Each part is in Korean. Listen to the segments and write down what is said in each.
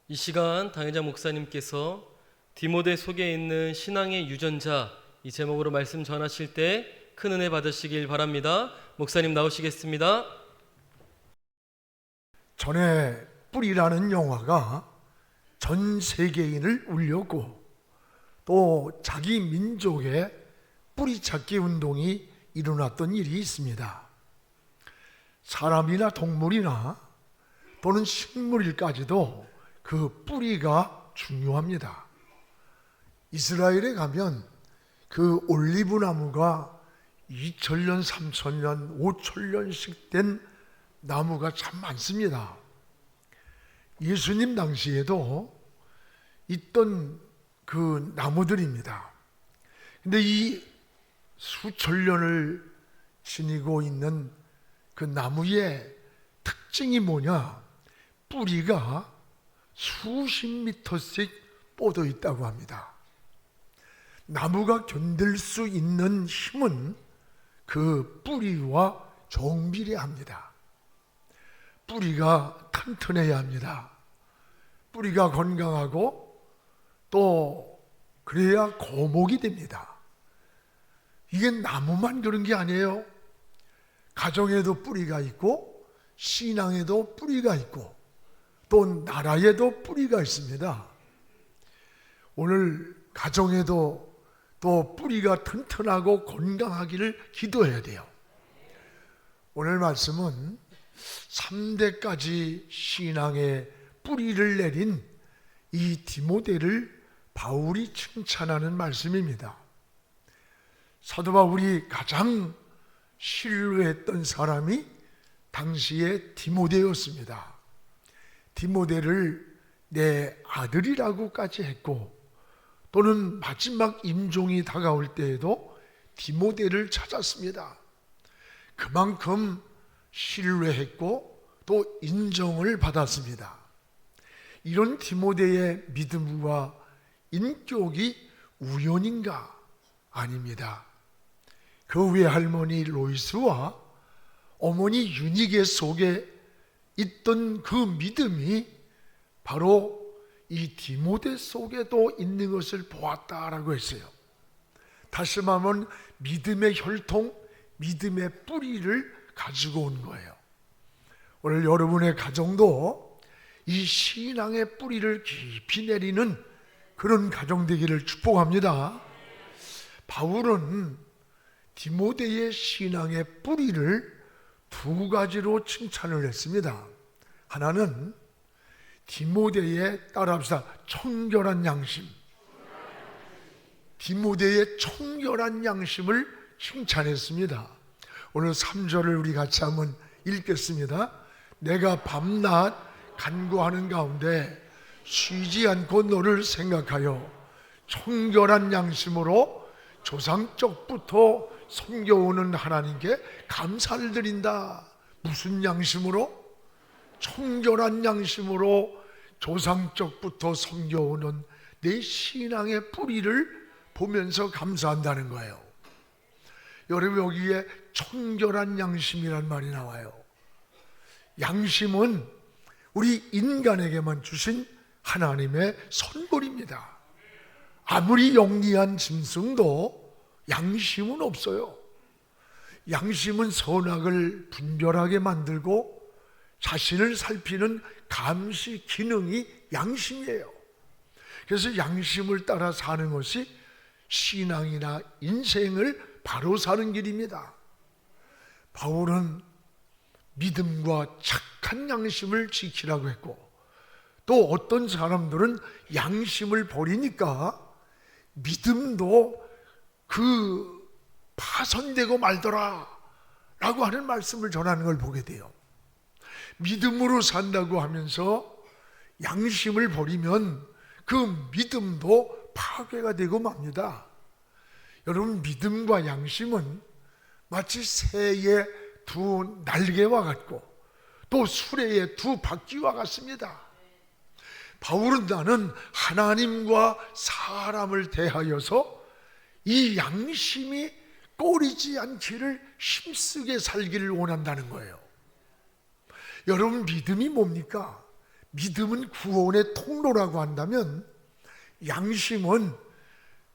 이 시간 당회자 목사님께서 디모데 속에 있는 신앙의 유전자 이 제목으로 말씀 전하실 때 큰 은혜 받으시길 바랍니다. 목사님 나오시겠습니다. 전에 뿌리라는 영화가 전 세계인을 울렸고 또 자기 민족의 뿌리찾기 운동이 일어났던 일이 있습니다. 사람이나 동물이나 또는 식물일까지도 그 뿌리가 중요합니다. 이스라엘에 가면 그 올리브 나무가 2000년, 3000년, 5000년씩 된 나무가 참 많습니다. 예수님 당시에도 있던 그 나무들입니다. 근데 이 수천 년을 지니고 있는 그 나무의 특징이 뭐냐? 뿌리가 수십 미터씩 뻗어 있다고 합니다. 나무가 견딜 수 있는 힘은 그 뿌리와 정비례합니다. 뿌리가 튼튼해야 합니다. 뿌리가 건강하고 또 그래야 거목이 됩니다. 이게 나무만 그런 게 아니에요. 가정에도 뿌리가 있고 신앙에도 뿌리가 있고 또 나라에도 뿌리가 있습니다. 오늘 가정에도 또 뿌리가 튼튼하고 건강하기를 기도해야 돼요. 오늘 말씀은 3대까지 신앙의 뿌리를 내린 이 디모데를 바울이 칭찬하는 말씀입니다. 사도 바울이 가장 신뢰했던 사람이 당시의 디모데였습니다. 디모데를 내 아들이라고까지 했고 또는 마지막 임종이 다가올 때에도 디모데를 찾았습니다. 그만큼 신뢰했고 또 인정을 받았습니다. 이런 디모데의 믿음과 인격이 우연인가? 아닙니다. 그 외할머니 로이스와 어머니 유니게 속에 있던 그 믿음이 바로 이 디모데 속에도 있는 것을 보았다라고 했어요. 다시 말하면 믿음의 혈통, 믿음의 뿌리를 가지고 온 거예요. 오늘 여러분의 가정도 이 신앙의 뿌리를 깊이 내리는 그런 가정 되기를 축복합니다. 바울은 디모데의 신앙의 뿌리를 두 가지로 칭찬을 했습니다. 하나는 디모데의 따라합시다. 청결한 양심. 디모데의 청결한 양심을 칭찬했습니다. 오늘 3절을 우리 같이 한번 읽겠습니다. 내가 밤낮 간구하는 가운데 쉬지 않고 너를 생각하여 청결한 양심으로 조상적부터 섬겨오는 하나님께 감사를 드린다. 무슨 양심으로? 청결한 양심으로 조상적부터 섬겨오는 내 신앙의 뿌리를 보면서 감사한다는 거예요. 여러분 여기에 청결한 양심이란 말이 나와요. 양심은 우리 인간에게만 주신 하나님의 선물입니다. 아무리 영리한 짐승도 양심은 없어요. 양심은 선악을 분별하게 만들고 자신을 살피는 감시 기능이 양심이에요. 그래서 양심을 따라 사는 것이 신앙이나 인생을 바로 사는 길입니다. 바울은 믿음과 착한 양심을 지키라고 했고 또 어떤 사람들은 양심을 버리니까 믿음도 파손되고 말더라 라고 하는 말씀을 전하는 걸 보게 돼요. 믿음으로 산다고 하면서 양심을 버리면 그 믿음도 파괴가 되고 맙니다. 여러분 믿음과 양심은 마치 새의 두 날개와 같고 또 수레의 두 바퀴와 같습니다. 바울은 나는 하나님과 사람을 대하여서 이 양심이 꼬리지 않기를 힘쓰게 살기를 원한다는 거예요. 여러분 믿음이 뭡니까? 믿음은 구원의 통로라고 한다면 양심은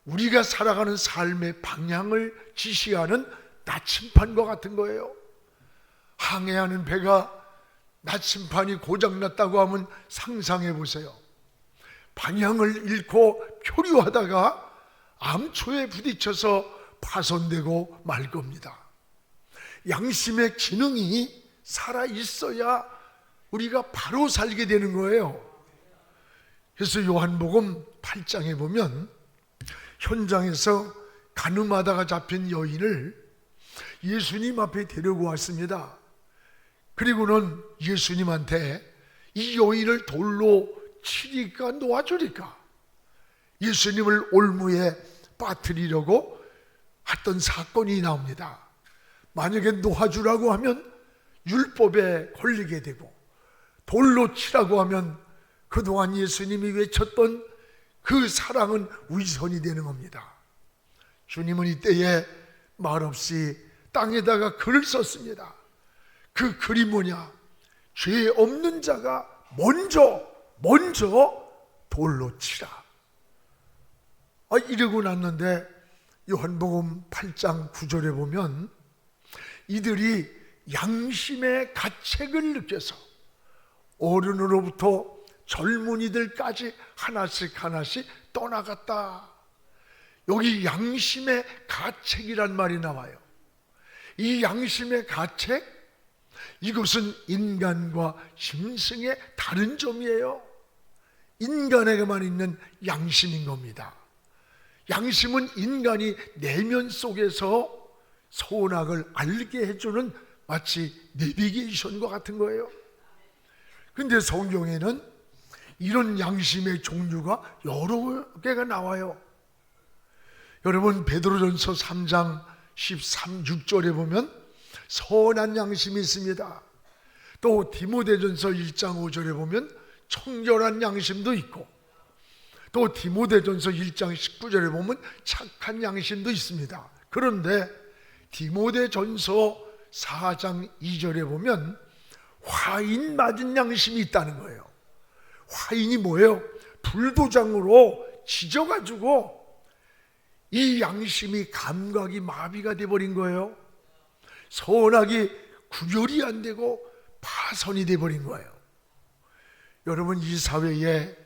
우리가 살아가는 삶의 방향을 지시하는 나침판과 같은 거예요. 항해하는 배가 나침판이 고장났다고 하면 상상해 보세요. 방향을 잃고 표류하다가 암초에 부딪혀서 파손되고 말 겁니다. 양심의 기능이 살아 있어야 우리가 바로 살게 되는 거예요. 그래서 요한복음 8장에 보면 현장에서 가늠하다가 잡힌 여인을 예수님 앞에 데리고 왔습니다. 그리고는 예수님한테 이 여인을 돌로 치리까 놓아주리까 예수님을 올무에 빠뜨리려고 했던 사건이 나옵니다. 만약에 놓아주라고 하면 율법에 걸리게 되고 돌로 치라고 하면 그동안 예수님이 외쳤던 그 사랑은 위선이 되는 겁니다. 주님은 이때에 말없이 땅에다가 글을 썼습니다. 그 글이 뭐냐? 죄 없는 자가 먼저 돌로 치라. 이러고 났는데 요한복음 8장 9절에 보면 이들이 양심의 가책을 느껴서 어른으로부터 젊은이들까지 하나씩 떠나갔다. 여기 양심의 가책이란 말이 나와요. 이 양심의 가책, 이것은 인간과 짐승의 다른 점이에요. 인간에게만 있는 양심인 겁니다. 양심은 인간이 내면 속에서 선악을 알게 해주는 마치 내비게이션과 같은 거예요. 근데 성경에는 이런 양심의 종류가 여러 개가 나와요. 여러분 베드로전서 3장 13, 6절에 보면 선한 양심이 있습니다. 또 디모데전서 1장 5절에 보면 청결한 양심도 있고 또 디모데전서 1장 19절에 보면 착한 양심도 있습니다. 그런데 디모데전서 4장 2절에 보면 화인 맞은 양심이 있다는 거예요. 화인이 뭐예요? 불도장으로 지져가지고 이 양심이 감각이 마비가 돼버린 거예요. 선악이 구별이 안 되고 파선이 돼버린 거예요. 여러분 이 사회에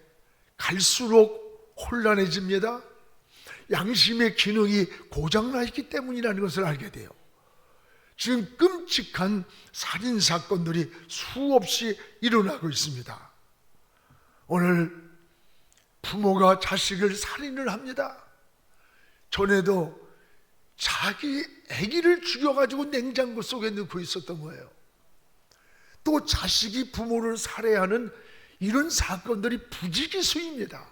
갈수록 혼란해집니다. 양심의 기능이 고장나 있기 때문이라는 것을 알게 돼요. 지금 끔찍한 살인사건들이 수없이 일어나고 있습니다. 오늘 부모가 자식을 살인을 합니다. 전에도 자기 아기를 죽여가지고 냉장고 속에 넣고 있었던 거예요. 또 자식이 부모를 살해하는 이런 사건들이 부지기수입니다.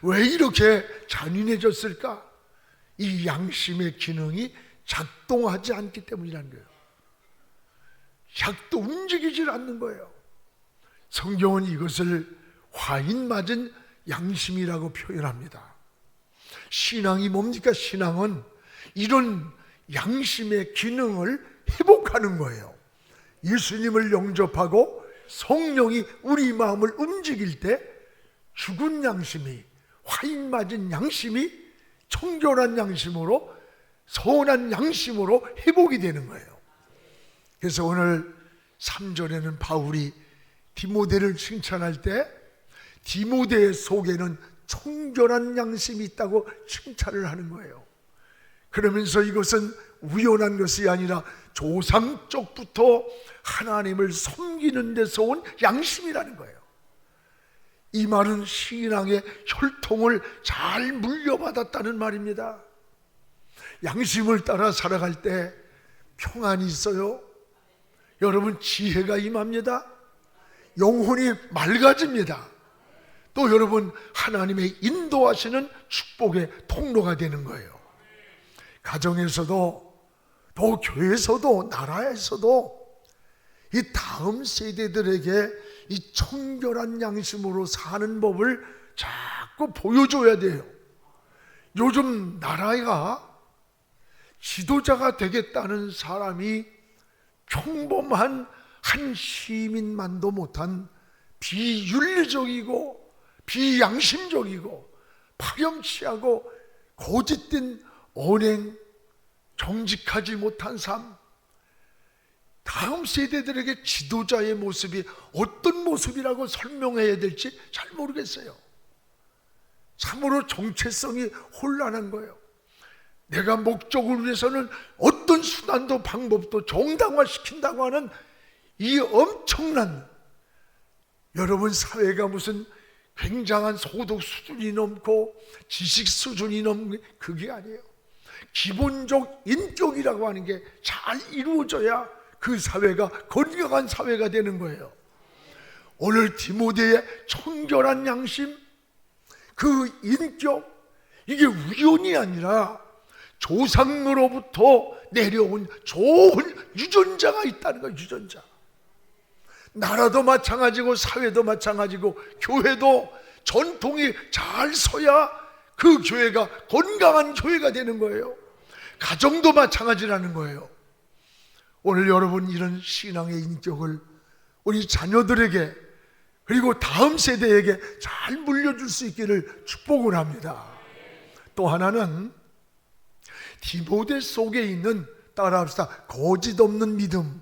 왜 이렇게 잔인해졌을까? 이 양심의 기능이 작동하지 않기 때문이라는 거예요. 약도 움직이질 않는 거예요. 성경은 이것을 화인 맞은 양심이라고 표현합니다. 신앙이 뭡니까? 신앙은 이런 양심의 기능을 회복하는 거예요. 예수님을 영접하고 성령이 우리 마음을 움직일 때 죽은 양심이, 화인 맞은 양심이 청결한 양심으로, 선한 양심으로 회복이 되는 거예요. 그래서 오늘 3절에는 바울이 디모데를 칭찬할 때 디모데 속에는 청결한 양심이 있다고 칭찬을 하는 거예요. 그러면서 이것은 우연한 것이 아니라 조상 쪽부터 하나님을 섬기는 데서 온 양심이라는 거예요. 이 말은 신앙의 혈통을 잘 물려받았다는 말입니다. 양심을 따라 살아갈 때 평안이 있어요. 여러분 지혜가 임합니다. 영혼이 맑아집니다. 또 여러분 하나님의 인도하시는 축복의 통로가 되는 거예요. 가정에서도 또 교회에서도 나라에서도 이 다음 세대들에게 이 청결한 양심으로 사는 법을 자꾸 보여줘야 돼요. 요즘 나라가 지도자가 되겠다는 사람이 평범한 한 시민만도 못한 비윤리적이고 비양심적이고 파렴치하고 거짓된 언행, 정직하지 못한 삶, 다음 세대들에게 지도자의 모습이 어떤 모습이라고 설명해야 될지 잘 모르겠어요. 참으로 정체성이 혼란한 거예요. 내가 목적을 위해서는 어떤 수단도 방법도 정당화시킨다고 하는 이 엄청난, 여러분 사회가 무슨 굉장한 소득 수준이 넘고 지식 수준이 넘는 그게 아니에요. 기본적 인격이라고 하는 게 잘 이루어져야 그 사회가 건강한 사회가 되는 거예요. 오늘 디모데의 청결한 양심, 그 인격, 이게 우연이 아니라 조상으로부터 내려온 좋은 유전자가 있다는 거예요. 유전자. 나라도 마찬가지고 사회도 마찬가지고 교회도 전통이 잘 서야 그 교회가 건강한 교회가 되는 거예요. 가정도 마찬가지라는 거예요. 오늘 여러분 이런 신앙의 인격을 우리 자녀들에게 그리고 다음 세대에게 잘 물려줄 수 있기를 축복을 합니다. 또 하나는 디모데 속에 있는, 따라합시다, 거짓 없는 믿음.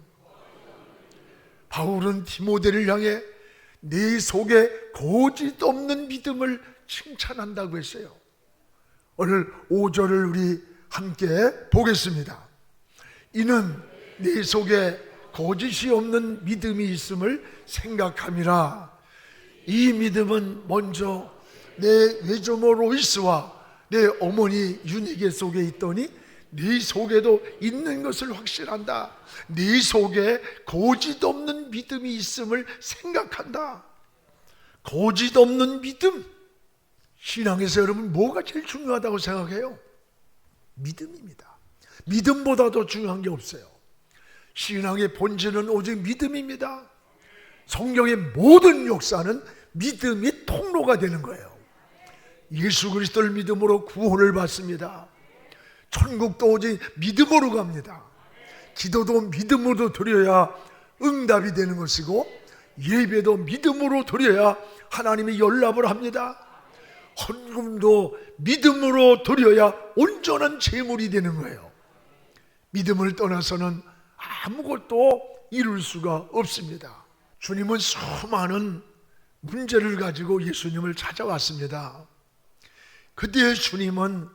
바울은 디모데를 향해 네 속에 거짓 없는 믿음을 칭찬한다고 했어요. 오늘 5절을 우리 함께 보겠습니다. 이는 네 속에 거짓이 없는 믿음이 있음을 생각함이라. 이 믿음은 먼저 내 외조모 로이스와 내 어머니 유니게 속에 있더니 네 속에도 있는 것을 확신한다. 네 속에 거짓 없는 믿음이 있음을 생각한다. 거짓 없는 믿음. 신앙에서 여러분 뭐가 제일 중요하다고 생각해요? 믿음입니다. 믿음보다 더 중요한 게 없어요. 신앙의 본질은 오직 믿음입니다. 성경의 모든 역사는 믿음이 통로가 되는 거예요. 예수 그리스도를 믿음으로 구원을 받습니다. 천국도 오직 믿음으로 갑니다. 기도도 믿음으로 드려야 응답이 되는 것이고 예배도 믿음으로 드려야 하나님이 연락을 합니다. 헌금도 믿음으로 드려야 온전한 제물이 되는 거예요. 믿음을 떠나서는 아무것도 이룰 수가 없습니다. 주님은 수많은 문제를 가지고 예수님을 찾아왔습니다. 그때 주님은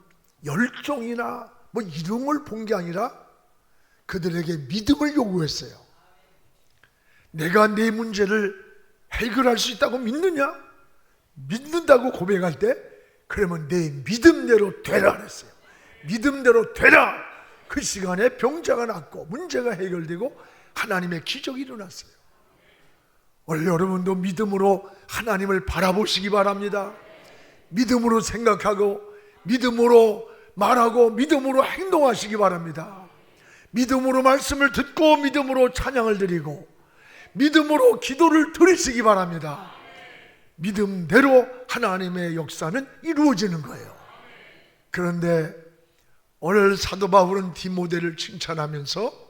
열정이나 뭐 이런 걸 본 게 아니라 그들에게 믿음을 요구했어요. 내가 내 문제를 해결할 수 있다고 믿느냐? 믿는다고 고백할 때 그러면 내 믿음대로 되라 그랬어요. 믿음대로 되라. 그 시간에 병자가 낫고 문제가 해결되고 하나님의 기적이 일어났어요. 오늘 여러분도 믿음으로 하나님을 바라보시기 바랍니다. 믿음으로 생각하고 믿음으로 말하고 믿음으로 행동하시기 바랍니다. 믿음으로 말씀을 듣고 믿음으로 찬양을 드리고 믿음으로 기도를 드리시기 바랍니다. 믿음대로 하나님의 역사는 이루어지는 거예요. 그런데 오늘 사도 바울은 디모데를 칭찬하면서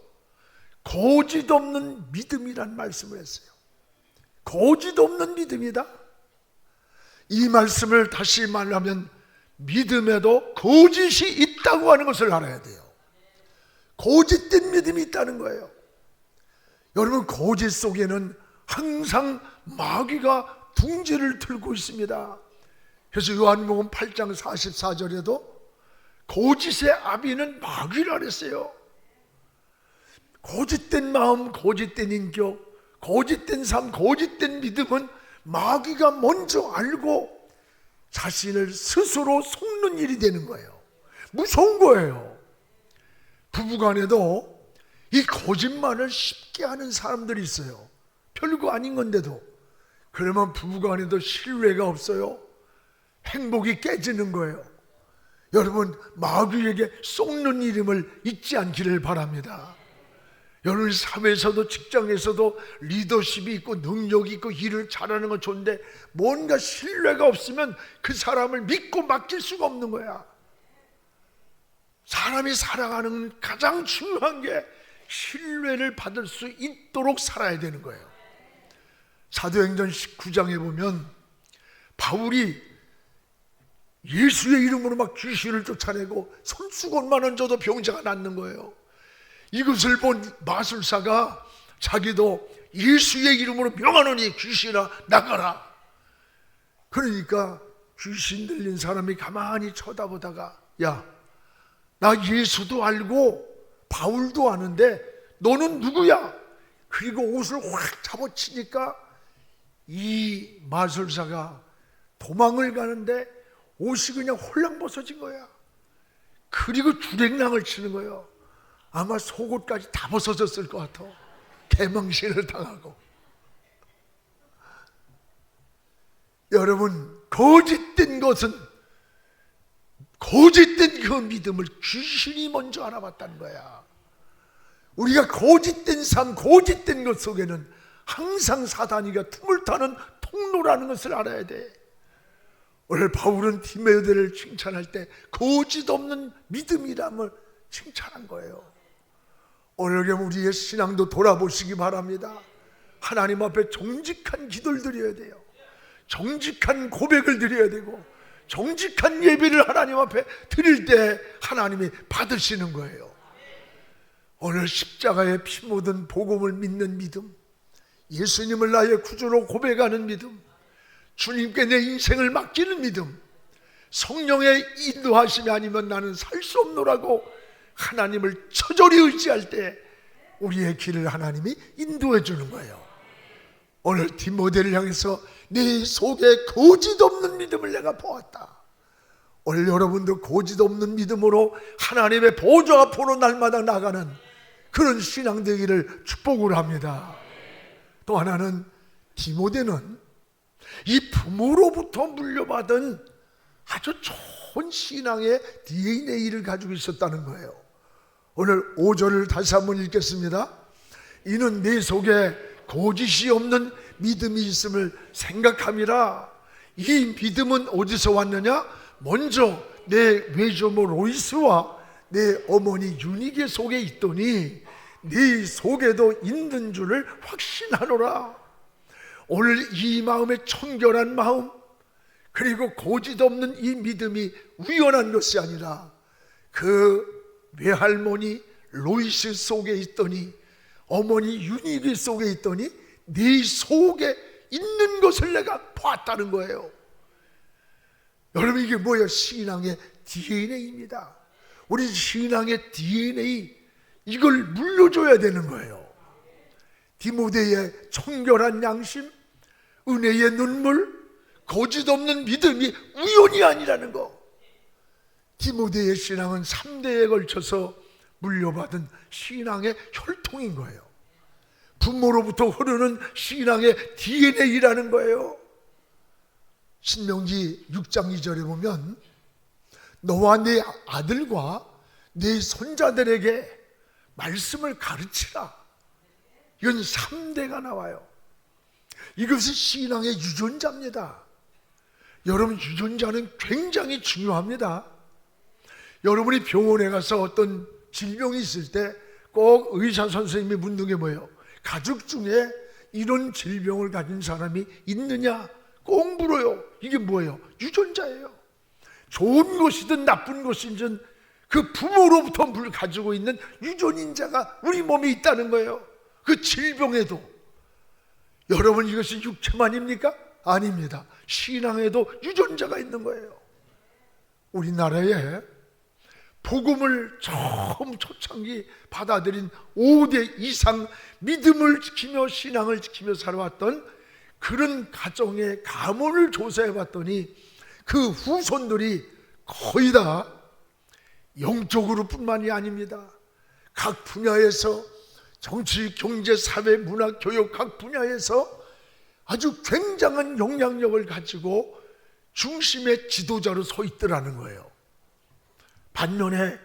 거짓 없는 믿음이란 말씀을 했어요. 거짓 없는 믿음이다. 이 말씀을 다시 말하면 믿음에도 거짓이 있다고 하는 것을 알아야 돼요. 거짓된 믿음이 있다는 거예요. 여러분, 거짓 속에는 항상 마귀가 둥지를 틀고 있습니다. 그래서 요한복음 8장 44절에도 거짓의 아비는 마귀라 그랬어요. 거짓된 마음, 거짓된 인격, 거짓된 삶, 거짓된 믿음은 마귀가 먼저 알고 자신을 스스로 속는 일이 되는 거예요. 무서운 거예요. 부부간에도 이 거짓말을 쉽게 하는 사람들이 있어요. 별거 아닌 건데도. 그러면 부부간에도 신뢰가 없어요. 행복이 깨지는 거예요. 여러분, 마귀에게 속는 이름을 잊지 않기를 바랍니다. 여러분, 사회에서도 직장에서도 리더십이 있고 능력이 있고 일을 잘하는 건 좋은데 뭔가 신뢰가 없으면 그 사람을 믿고 맡길 수가 없는 거야. 사람이 살아가는 가장 중요한 게 신뢰를 받을 수 있도록 살아야 되는 거예요. 사도행전 19장에 보면 바울이 예수의 이름으로 막 귀신을 쫓아내고 손수건만 얹어도 병자가 낫는 거예요. 이것을 본 마술사가 자기도 예수의 이름으로 명하노니 귀신아 나가라. 그러니까 귀신 들린 사람이 가만히 쳐다보다가 야, 나 예수도 알고 바울도 아는데 너는 누구야? 그리고 옷을 확 잡아치니까 이 마술사가 도망을 가는데 옷이 그냥 홀랑 벗어진 거야. 그리고 주랭랑을 치는 거예요. 아마 속옷까지 다 벗어졌을 것 같아. 개망신을 당하고. 여러분, 거짓된 것은 거짓된 그 믿음을 귀신이 먼저 알아봤다는 거야. 우리가 거짓된 삶, 거짓된 것 속에는 항상 사단이가 틈을 타는 통로라는 것을 알아야 돼. 오늘 바울은 디모데를 칭찬할 때 거짓 없는 믿음이라면 칭찬한 거예요. 오늘 우리의 신앙도 돌아보시기 바랍니다. 하나님 앞에 정직한 기도를 드려야 돼요. 정직한 고백을 드려야 되고 정직한 예배를 하나님 앞에 드릴 때 하나님이 받으시는 거예요. 오늘 십자가에 피 묻은 복음을 믿는 믿음, 예수님을 나의 구주로 고백하는 믿음, 주님께 내 인생을 맡기는 믿음, 성령의 인도하심이 아니면 나는 살 수 없노라고 하나님을 처절히 의지할 때 우리의 길을 하나님이 인도해 주는 거예요. 오늘 디모데를 향해서 네 속에 거짓 없는 믿음을 내가 보았다. 오늘 여러분도 거짓 없는 믿음으로 하나님의 보좌 앞으로 날마다 나가는 그런 신앙 되기를 축복을 합니다. 또 하나는 디모데는 이 부모로부터 물려받은 아주 좋은 신앙의 DNA를 가지고 있었다는 거예요. 오늘 5절을 다시 한번 읽겠습니다. 이는 내 속에 거짓이 없는 믿음이 있음을 생각함이라. 이 믿음은 어디서 왔느냐? 먼저 내 외조모 로이스와 내 어머니 유니게 속에 있더니 네 속에도 있는 줄을 확신하노라. 오늘 이 마음의 청결한 마음, 그리고 거짓 없는 이 믿음이 우연한 것이 아니라 그 외할머니 로이스 속에 있더니 어머니 유니게 속에 있더니 네 속에 있는 것을 내가 봤다는 거예요. 여러분, 이게 뭐예요? 신앙의 DNA입니다. 우리 신앙의 DNA, 이걸 물려줘야 되는 거예요. 디모데의 청결한 양심, 은혜의 눈물, 거짓 없는 믿음이 우연이 아니라는 거. 디모데의 신앙은 3대에 걸쳐서 물려받은 신앙의 혈통인 거예요. 부모로부터 흐르는 신앙의 DNA라는 거예요. 신명기 6장 2절에 보면 너와 네 아들과 네 손자들에게 말씀을 가르치라. 이건 3대가 나와요. 이것이 신앙의 유전자입니다. 여러분, 유전자는 굉장히 중요합니다. 여러분이 병원에 가서 어떤 질병이 있을 때 꼭 의사 선생님이 묻는 게 뭐예요? 가족 중에 이런 질병을 가진 사람이 있느냐? 꼭 물어요. 이게 뭐예요? 유전자예요. 좋은 것이든 나쁜 것이든 그 부모로부터 가지고 있는 유전인자가 우리 몸에 있다는 거예요. 그 질병에도. 여러분, 이것이 육체만입니까? 아닙니다. 신앙에도 유전자가 있는 거예요. 우리나라에 복음을 처음 초창기 받아들인 5대 이상 믿음을 지키며 신앙을 지키며 살아왔던 그런 가정의 가문을 조사해 봤더니 그 후손들이 거의 다 영적으로 뿐만이 아닙니다. 각 분야에서 정치, 경제, 사회, 문화, 교육 각 분야에서 아주 굉장한 영향력을 가지고 중심의 지도자로 서 있더라는 거예요. 반면에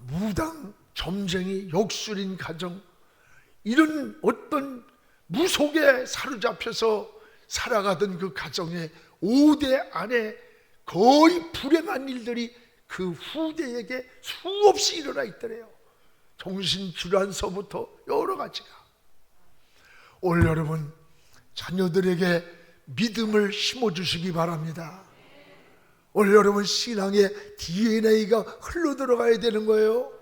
무당, 점쟁이, 역술인 가정, 이런 어떤 무속에 사로잡혀서 살아가던 그 가정의 5대 안에 거의 불행한 일들이 그 후대에게 수없이 일어나 있더래요. 정신질환서부터 여러 가지가. 오늘 여러분, 자녀들에게 믿음을 심어주시기 바랍니다. 오늘 여러분 신앙의 DNA가 흘러들어가야 되는 거예요.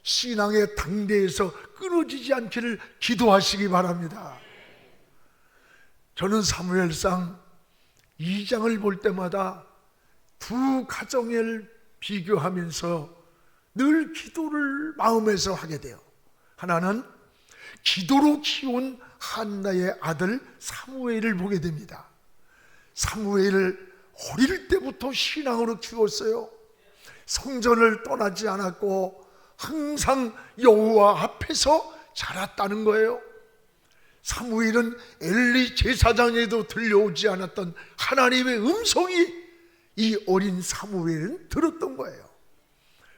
신앙의 당대에서 끊어지지 않기를 기도하시기 바랍니다. 저는 사무엘상 2장을 볼 때마다 두 가정을 비교하면서 늘 기도를 마음에서 하게 돼요. 하나는 기도로 키운 한나의 아들 사무엘을 보게 됩니다. 사무엘을 어릴 때부터 신앙으로 키웠어요. 성전을 떠나지 않았고 항상 여호와 앞에서 자랐다는 거예요. 사무엘은 엘리 제사장에도 들려오지 않았던 하나님의 음성이 이 어린 사무엘은 들었던 거예요.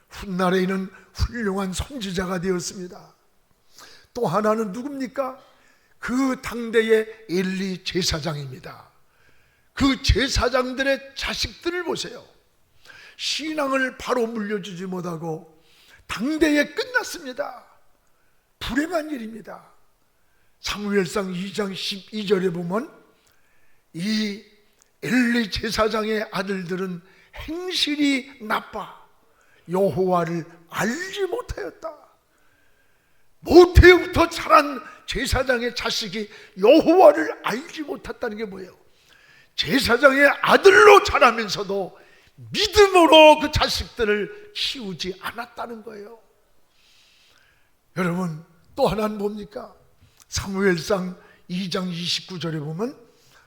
훗날에는 훌륭한 선지자가 되었습니다. 또 하나는 누굽니까? 그 당대의 엘리 제사장입니다. 그 제사장들의 자식들을 보세요. 신앙을 바로 물려주지 못하고 당대에 끝났습니다. 불행한 일입니다. 사무엘상 2장 12절에 보면 이 엘리 제사장의 아들들은 행실이 나빠 여호와를 알지 못하였다. 모태부터 자란 제사장의 자식이 여호와를 알지 못했다는 게 뭐예요? 제사장의 아들로 자라면서도 믿음으로 그 자식들을 키우지 않았다는 거예요. 여러분 또 하나는 뭡니까? 사무엘상 2장 29절에 보면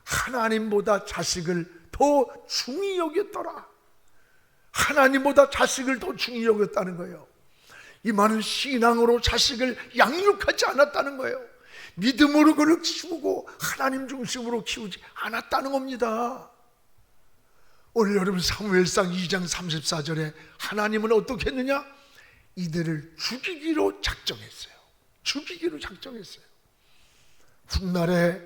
하나님보다 자식을 더 중히 여겼더라. 하나님보다 자식을 더 중히 여겼다는 거예요. 이 말은 신앙으로 자식을 양육하지 않았다는 거예요. 믿음으로 그를 키우고 하나님 중심으로 키우지 않았다는 겁니다. 오늘 여러분 사무엘상 2장 34절에 하나님은 어떻게 했느냐? 이들을 죽이기로 작정했어요. 죽이기로 작정했어요. 훗날에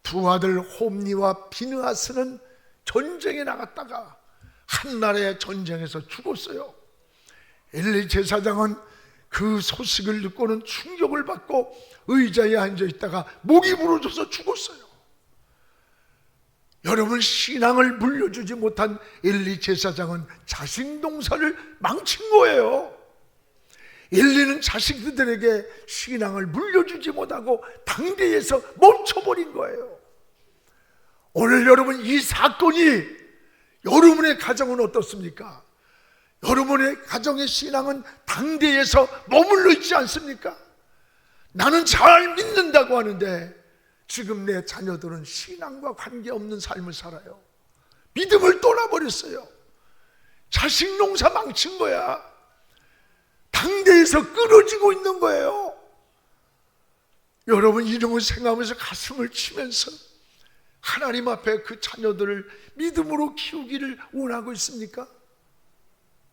두 아들 홈니와 비느하스는 전쟁에 나갔다가 한날의 전쟁에서 죽었어요. 엘리 제사장은 그 소식을 듣고는 충격을 받고 의자에 앉아 있다가 목이 부러져서 죽었어요. 여러분 신앙을 물려주지 못한 엘리 제사장은 자식 농사를 망친 거예요. 엘리는 자식들에게 신앙을 물려주지 못하고 당대에서 멈춰버린 거예요. 오늘 여러분 이 사건이 여러분의 가정은 어떻습니까? 여러분의 가정의 신앙은 당대에서 머물러 있지 않습니까? 나는 잘 믿는다고 하는데 지금 내 자녀들은 신앙과 관계없는 삶을 살아요. 믿음을 떠나버렸어요. 자식 농사 망친 거야. 당대에서 끊어지고 있는 거예요. 여러분 이런 걸 생각하면서 가슴을 치면서 하나님 앞에 그 자녀들을 믿음으로 키우기를 원하고 있습니까?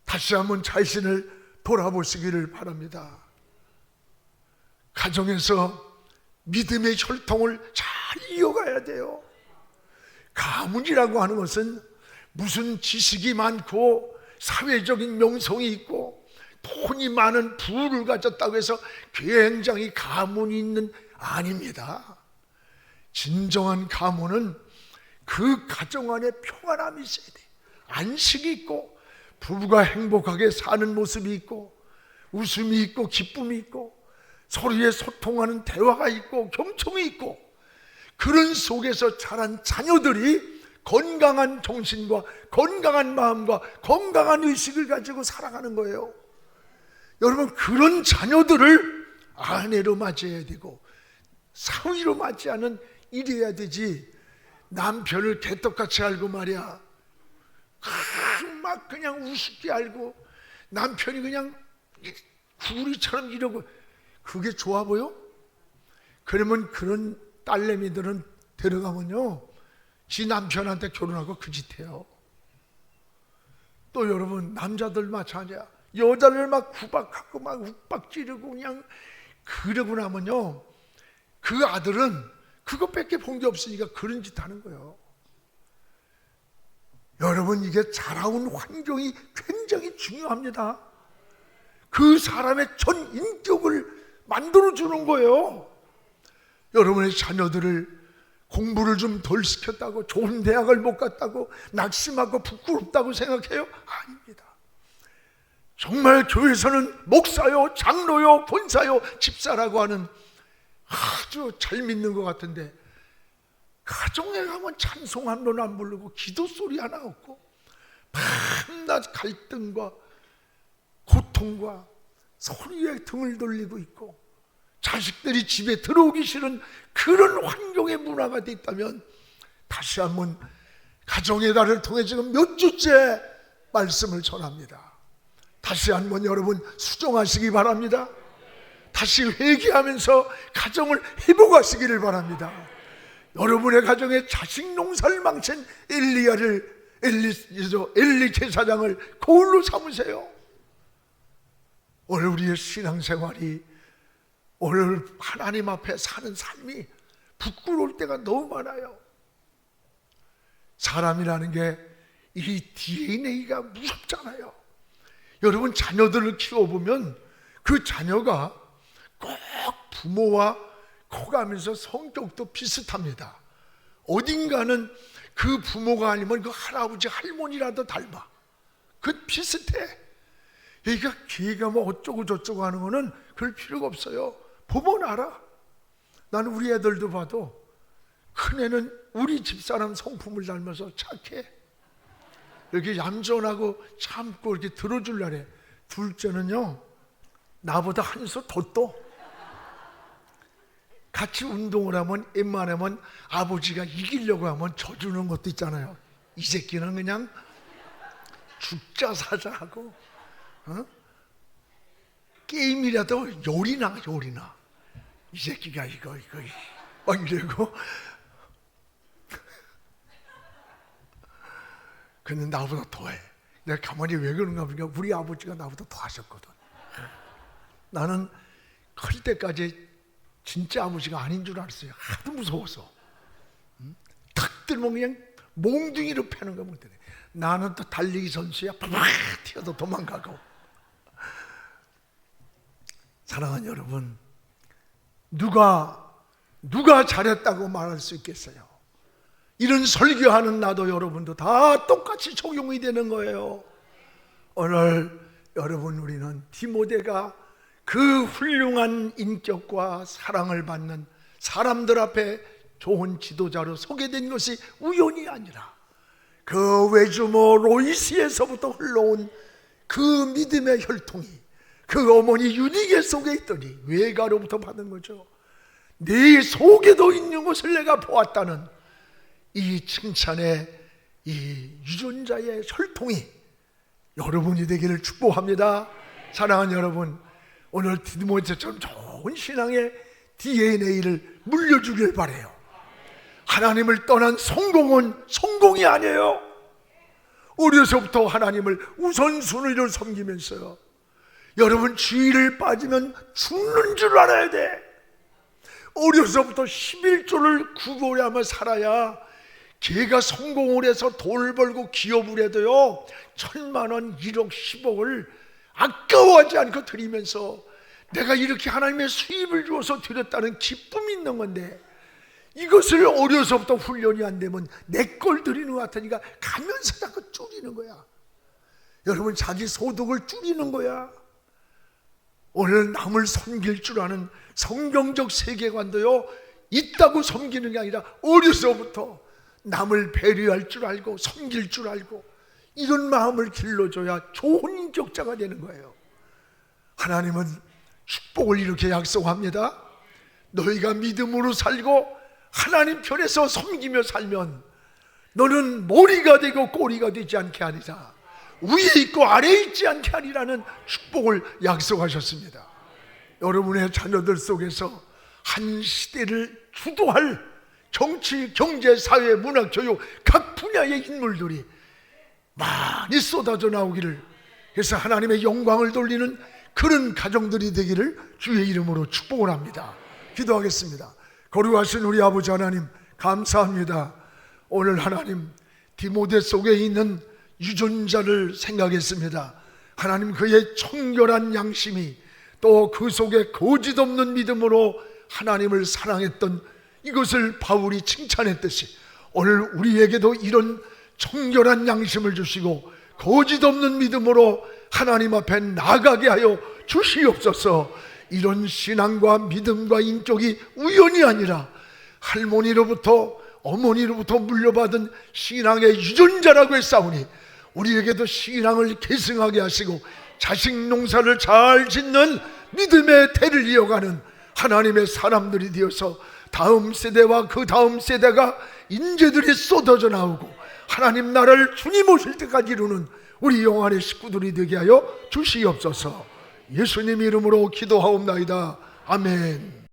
다시 한번 자신을 돌아보시기를 바랍니다. 가정에서 믿음의 혈통을 잘 이어가야 돼요. 가문이라고 하는 것은 무슨 지식이 많고 사회적인 명성이 있고 돈이 많은 부를 가졌다고 해서 굉장히 가문이 있는 아닙니다. 진정한 가문은 그 가정 안에 평안함이 있어야 돼. 안식이 있고 부부가 행복하게 사는 모습이 있고 웃음이 있고 기쁨이 있고 서로의 소통하는 대화가 있고 경청이 있고 그런 속에서 자란 자녀들이 건강한 정신과 건강한 마음과 건강한 의식을 가지고 살아가는 거예요. 여러분 그런 자녀들을 아내로 맞이해야 되고 사위로 맞이하는 일이어야 되지. 남편을 개떡같이 알고 말이야 막 그냥 우습게 알고 남편이 그냥 구리처럼 이러고 그게 좋아 보여? 그러면 그런 딸내미들은 데려가면요 지 남편한테 결혼하고 그 짓 해요. 또 여러분 남자들 마찬가지야. 여자를 막 구박하고 막 욱박 지르고 그냥 그러고 나면요 그 아들은 그것밖에 본 게 없으니까 그런 짓 하는 거예요. 여러분 이게 자라온 환경이 굉장히 중요합니다. 그 사람의 전 인격을 만들어주는 거예요. 여러분의 자녀들을 공부를 좀 덜 시켰다고, 좋은 대학을 못 갔다고 낙심하고 부끄럽다고 생각해요? 아닙니다. 정말 교회에서는 목사요, 장로요, 권사요, 집사라고 하는 아주 잘 믿는 것 같은데 가정에 가면 찬송 한 번 안 부르고 기도 소리 하나 없고 밤낮 갈등과 고통과 소리에 등을 돌리고 있고 자식들이 집에 들어오기 싫은 그런 환경의 문화가 돼 있다면 다시 한번 가정의 달을 통해 지금 몇 주째 말씀을 전합니다. 다시 한번 여러분 수정하시기 바랍니다. 다시 회개하면서 가정을 회복하시기를 바랍니다. 여러분의 가정에 자식 농사를 망친 엘리 제사장을 거울로 삼으세요. 오늘 우리의 신앙생활이, 오늘 하나님 앞에 사는 삶이 부끄러울 때가 너무 많아요. 사람이라는 게 이 DNA가 무섭잖아요. 여러분 자녀들을 키워보면 그 자녀가 꼭 부모와 커가면서 성격도 비슷합니다. 어딘가는 그 부모가 아니면 그 할아버지 할머니라도 닮아. 그 비슷해. 그러니까 걔가 뭐 어쩌고 저쩌고 하는 거는 그럴 필요가 없어요. 보면 알아. 나는 우리 애들도 봐도 큰애는 우리 집사람 성품을 닮아서 착해. 이렇게 얌전하고 참고 이렇게 들어줄라래. 둘째는요 나보다 한 수 더 떠. 같이 운동을 하면 웬만하면 아버지가 이기려고 하면 져주는 것도 있잖아요. 이 새끼는 그냥 죽자 사자 하고 게임이라도 요리나 이 새끼가 이거 막 이러고. 근데 나보다 더해. 내가 가만히 왜 그런가 보니까 우리 아버지가 나보다 더 하셨거든. 나는 클 때까지 진짜 아버지가 아닌 줄 알았어요. 하도 무서워서. 탁 들면 그냥 몽둥이로 패는 거 못해. 나는 또 달리기 선수야. 팍 튀어도 도망가고. 사랑하는 여러분, 누가 잘했다고 말할 수 있겠어요? 이런 설교하는 나도 여러분도 다 똑같이 적용이 되는 거예요. 오늘 여러분 우리는 디모데가 그 훌륭한 인격과 사랑을 받는 사람들 앞에 좋은 지도자로 소개된 것이 우연이 아니라 그 외주모 로이스에서부터 흘러온 그 믿음의 혈통이 그 어머니 유니게 속에 있더니 외가로부터 받은 거죠. 네 속에도 있는 것을 내가 보았다는 이 칭찬의 이 유전자의 혈통이 여러분이 되기를 축복합니다. 사랑하는 여러분, 오늘 디모데처럼 좋은 신앙의 DNA를 물려주길 바라요. 하나님을 떠난 성공은 성공이 아니에요. 어려서부터 하나님을 우선순위로 섬기면서요, 여러분 주의를 빠지면 죽는 줄 알아야 돼. 어려서부터 11조를 구걸하며 살아야 걔가 성공을 해서 돈을 벌고 기업을 해도요 1,000만 원, 1억, 10억을 아까워하지 않고 드리면서 내가 이렇게 하나님의 수입을 주어서 드렸다는 기쁨이 있는 건데, 이것을 어려서부터 훈련이 안 되면 내 걸 드리는 것 같으니까 가면서 자꾸 줄이는 거야. 여러분 자기 소득을 줄이는 거야. 오늘 남을 섬길 줄 아는 성경적 세계관도요 있다고 섬기는 게 아니라 어려서부터 남을 배려할 줄 알고 섬길 줄 알고 이런 마음을 길러줘야 좋은 인격자가 되는 거예요. 하나님은 축복을 이렇게 약속합니다. 너희가 믿음으로 살고 하나님 편에서 섬기며 살면 너는 머리가 되고 꼬리가 되지 않게 하리라. 위에 있고 아래에 있지 않게 하리라는 축복을 약속하셨습니다. 여러분의 자녀들 속에서 한 시대를 주도할 정치, 경제, 사회, 문학, 교육 각 분야의 인물들이 많이 쏟아져 나오기를, 그래서 하나님의 영광을 돌리는 그런 가정들이 되기를 주의 이름으로 축복을 합니다. 기도하겠습니다. 거룩하신 우리 아버지 하나님, 감사합니다. 오늘 하나님 디모데 속에 있는 유전자를 생각했습니다. 하나님 그의 청결한 양심이 또 그 속에 거짓 없는 믿음으로 하나님을 사랑했던 이것을 바울이 칭찬했듯이 오늘 우리에게도 이런 청결한 양심을 주시고 거짓 없는 믿음으로 하나님 앞에 나가게 하여 주시옵소서. 이런 신앙과 믿음과 인격이 우연이 아니라 할머니로부터 어머니로부터 물려받은 신앙의 유전자라고 했사오니 우리에게도 신앙을 계승하게 하시고 자식 농사를 잘 짓는 믿음의 대를 이어가는 하나님의 사람들이 되어서 다음 세대와 그 다음 세대가 인재들이 쏟아져 나오고 하나님 나라를 주님 오실 때까지 이루는 우리 영안의 식구들이 되게 하여 주시옵소서. 예수님 이름으로 기도하옵나이다. 아멘.